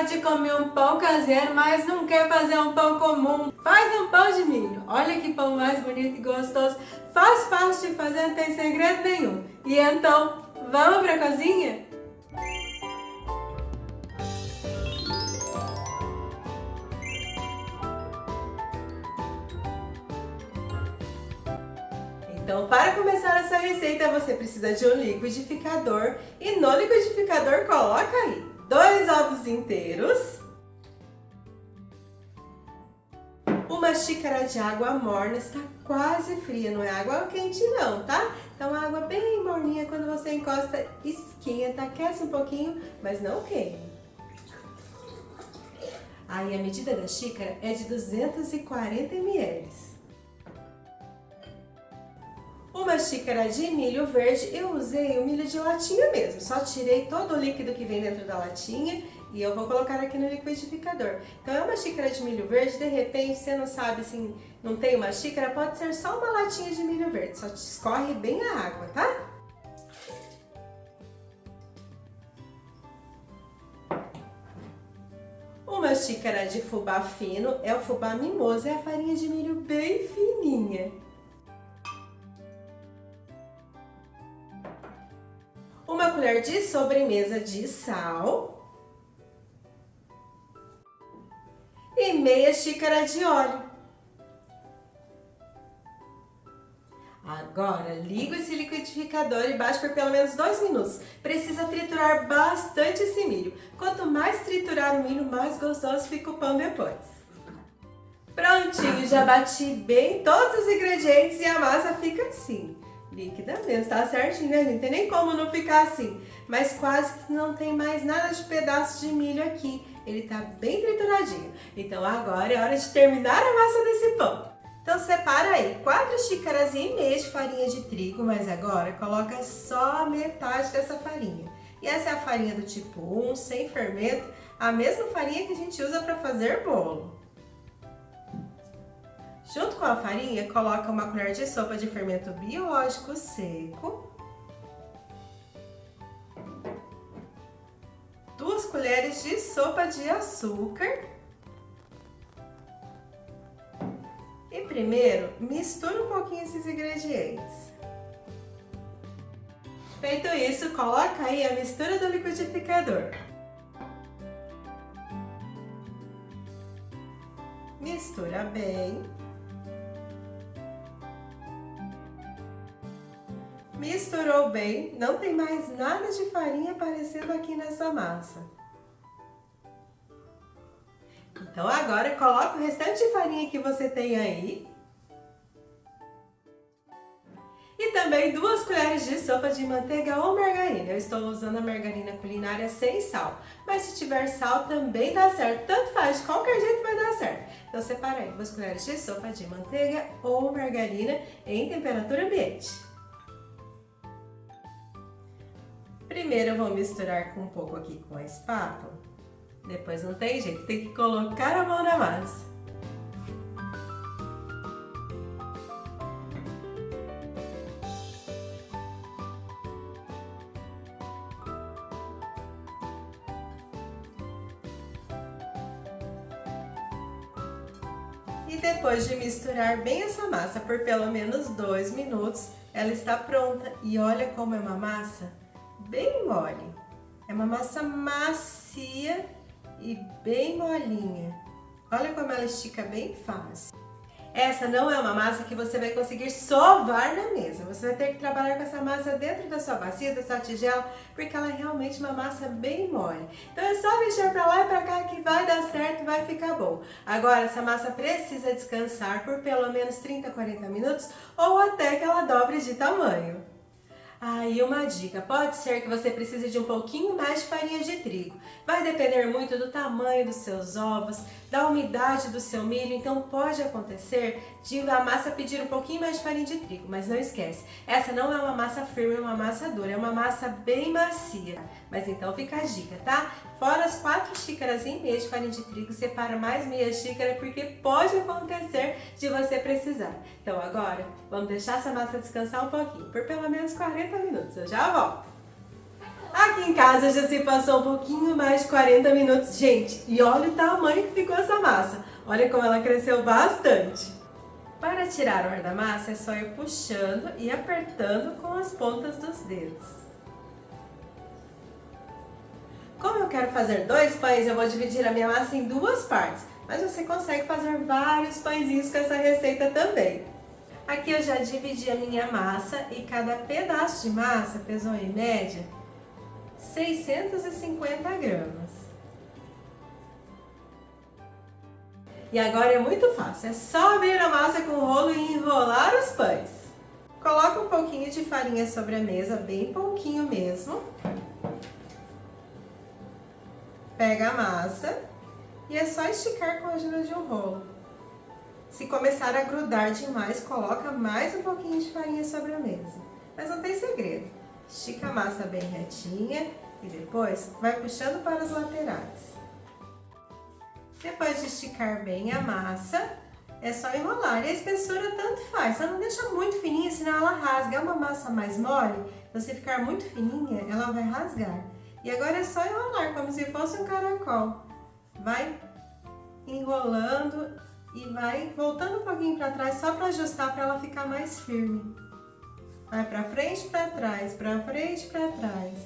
de comer um pão caseiro, mas não quer fazer um pão comum. Faz um pão de milho. Olha que pão mais bonito e gostoso. Fácil de fazer, não tem segredo nenhum. E então, vamos pra cozinha? Então, para começar essa receita, você precisa de um liquidificador. E no liquidificador, coloca aí 2 ovos inteiros, uma xícara de água morna, está quase fria, não é água quente não, tá? Então, água bem morninha, quando você encosta, esquenta, aquece um pouquinho, mas não queima. Aí, a medida da xícara é de 240 ml. Uma xícara de milho verde, eu usei o milho de latinha mesmo, só tirei todo o líquido que vem dentro da latinha e eu vou colocar aqui no liquidificador. Então é uma xícara de milho verde, de repente você não sabe se não tem uma xícara, pode ser só uma latinha de milho verde, só escorre bem a água, tá? Uma xícara de fubá fino, é o fubá mimoso, é a farinha de milho bem fininha. Uma colher de sobremesa de sal e meia xícara de óleo. Agora, liga esse liquidificador e bate por pelo menos 2 minutos. Precisa triturar bastante esse milho. Quanto mais triturar o milho, mais gostoso fica o pão depois. Prontinho, já bati bem todos os ingredientes e a massa fica assim. Líquida mesmo, tá certinho, né, gente? Não tem nem como não ficar assim. Mas quase que não tem mais nada de pedaços de milho aqui. Ele tá bem trituradinho. Então agora é hora de terminar a massa desse pão. Então separa aí 4 xícaras e meia de farinha de trigo, mas agora coloca só metade dessa farinha. E essa é a farinha do tipo 1, sem fermento, a mesma farinha que a gente usa para fazer bolo. Junto com a farinha, coloca uma colher de sopa de fermento biológico seco, 2 colheres de sopa de açúcar e primeiro mistura um pouquinho esses ingredientes. Feito isso, coloca aí a mistura do liquidificador. Mistura bem. Misturou bem, não tem mais nada de farinha aparecendo aqui nessa massa. Então agora coloca o restante de farinha que você tem aí. E também 2 colheres de sopa de manteiga ou margarina. Eu estou usando a margarina culinária sem sal. Mas se tiver sal também dá certo, tanto faz, de qualquer jeito vai dar certo. Então separa aí 2 colheres de sopa de manteiga ou margarina em temperatura ambiente. Primeiro eu vou misturar com um pouco aqui com a espátula, depois não tem jeito, tem que colocar a mão na massa. E depois de misturar bem essa massa por pelo menos 2 minutos, ela está pronta. E olha como é uma massa bem mole. É uma massa macia e bem molinha. Olha como ela estica bem fácil. Essa não é uma massa que você vai conseguir sovar na mesa. Você vai ter que trabalhar com essa massa dentro da sua bacia, da sua tigela, porque ela é realmente uma massa bem mole. Então é só mexer pra lá e pra cá que vai dar certo, vai ficar bom. Agora, essa massa precisa descansar por pelo menos 30 a 40 minutos ou até que ela dobre de tamanho. E uma dica, pode ser que você precise de um pouquinho mais de farinha de trigo. Vai depender muito do tamanho dos seus ovos, da umidade do seu milho, então pode acontecer de a massa pedir um pouquinho mais de farinha de trigo, mas não esquece, essa não é uma massa firme, é uma massa dura, é uma massa bem macia. Mas então fica a dica, tá? Fora as 4 xícaras e meia de farinha de trigo, separa mais meia xícara, porque pode acontecer de você precisar. Então agora, vamos deixar essa massa descansar um pouquinho, por pelo menos 40 minutos. Eu já volto. Aqui em casa já se passou um pouquinho mais de 40 minutos, gente. E olha o tamanho que ficou essa massa. Olha como ela cresceu bastante. Para tirar o ar da massa é só ir puxando e apertando com as pontas dos dedos. Como eu quero fazer 2 pães, eu vou dividir a minha massa em 2 partes. Mas você consegue fazer vários pãezinhos com essa receita também. Aqui eu já dividi a minha massa e cada pedaço de massa pesou em média 650 gramas. E agora é muito fácil, é só abrir a massa com o rolo e enrolar os pães. Coloca um pouquinho de farinha sobre a mesa, bem pouquinho mesmo. Pega a massa e é só esticar com a ajuda de um rolo. Se começar a grudar demais, coloca mais um pouquinho de farinha sobre a mesa. Mas não tem segredo. Estica a massa bem retinha e depois vai puxando para as laterais. Depois de esticar bem a massa, é só enrolar. E a espessura tanto faz, só não deixa muito fininha, senão ela rasga. É uma massa mais mole, se você ficar muito fininha, ela vai rasgar. E agora é só enrolar, como se fosse um caracol. Vai enrolando e vai voltando um pouquinho para trás, só para ajustar, para ela ficar mais firme. Vai para frente, para trás, para frente, para trás.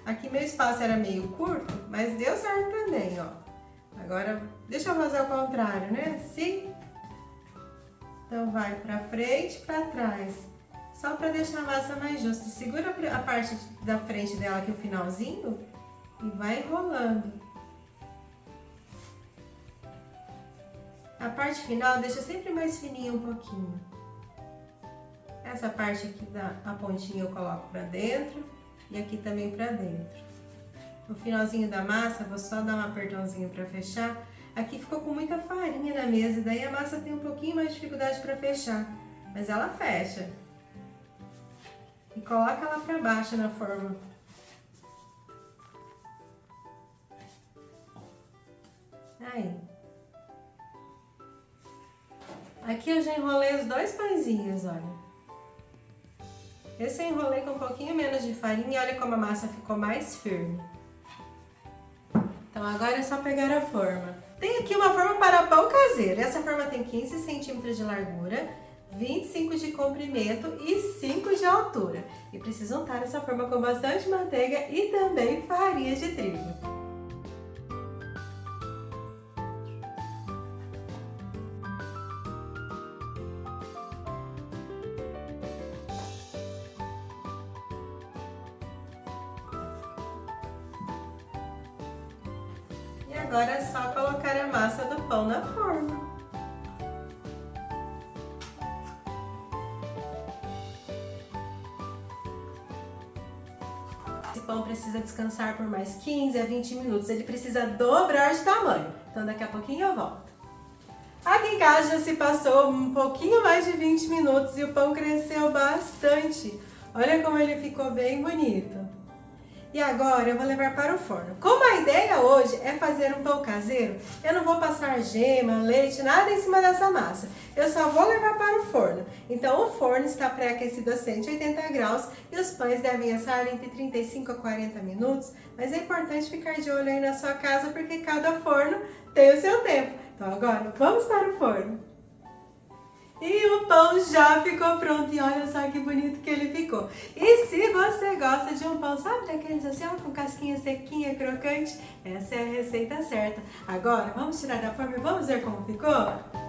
Aqui meu espaço era meio curto, mas deu certo também, ó. Agora, deixa eu fazer ao contrário, né? Assim. Então, vai pra frente e pra trás. Só pra deixar a massa mais justa. Segura a parte da frente dela aqui, o finalzinho, e vai enrolando. A parte final, deixa sempre mais fininha um pouquinho. Essa parte aqui da pontinha eu coloco pra dentro e aqui também pra dentro. No finalzinho da massa, vou só dar um apertãozinho para fechar. Aqui ficou com muita farinha na mesa, e daí a massa tem um pouquinho mais de dificuldade para fechar, mas ela fecha. E coloca ela para baixo na forma. Aí. Aqui eu já enrolei os 2 pãezinhos, olha. Esse eu enrolei com um pouquinho menos de farinha e olha como a massa ficou mais firme. Então agora é só pegar a forma. Tem aqui uma forma para pão caseiro. Essa forma tem 15 centímetros de largura, 25 de comprimento e 5 de altura. E precisa untar essa forma com bastante manteiga e também farinha de trigo. E agora é só colocar a massa do pão na forma. Esse pão precisa descansar por mais 15 a 20 minutos, ele precisa dobrar de tamanho. Então daqui a pouquinho eu volto. Aqui em casa já se passou um pouquinho mais de 20 minutos e o pão cresceu bastante. Olha como ele ficou bem bonito. E agora eu vou levar para o forno. Como a ideia hoje é fazer um pão caseiro, eu não vou passar gema, leite, nada em cima dessa massa. Eu só vou levar para o forno. Então o forno está pré-aquecido a 180 graus e os pães devem assar entre 35 a 40 minutos. Mas é importante ficar de olho aí na sua casa porque cada forno tem o seu tempo. Então agora vamos para o forno. E o pão já ficou pronto e olha só que bonito que ele ficou. E se você gosta de um pão, sabe daqueles assim, ó, com casquinha sequinha, crocante? Essa é a receita certa. Agora, vamos tirar da forma e vamos ver como ficou?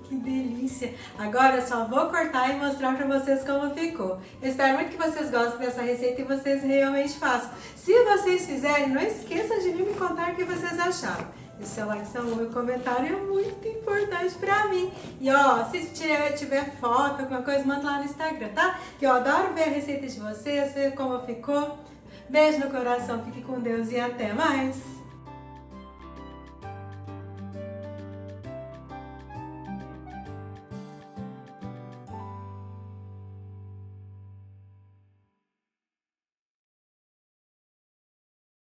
Que delícia! Agora eu só vou cortar e mostrar pra vocês como ficou. Eu espero muito que vocês gostem dessa receita e vocês realmente façam. Se vocês fizerem, não esqueçam de vir me contar o que vocês acharam. E o seu like, seu e comentário é muito importante pra mim. E ó, se tiver foto, alguma coisa, manda lá no Instagram, tá? Que eu adoro ver a receita de vocês, ver como ficou. Beijo no coração, fique com Deus e até mais!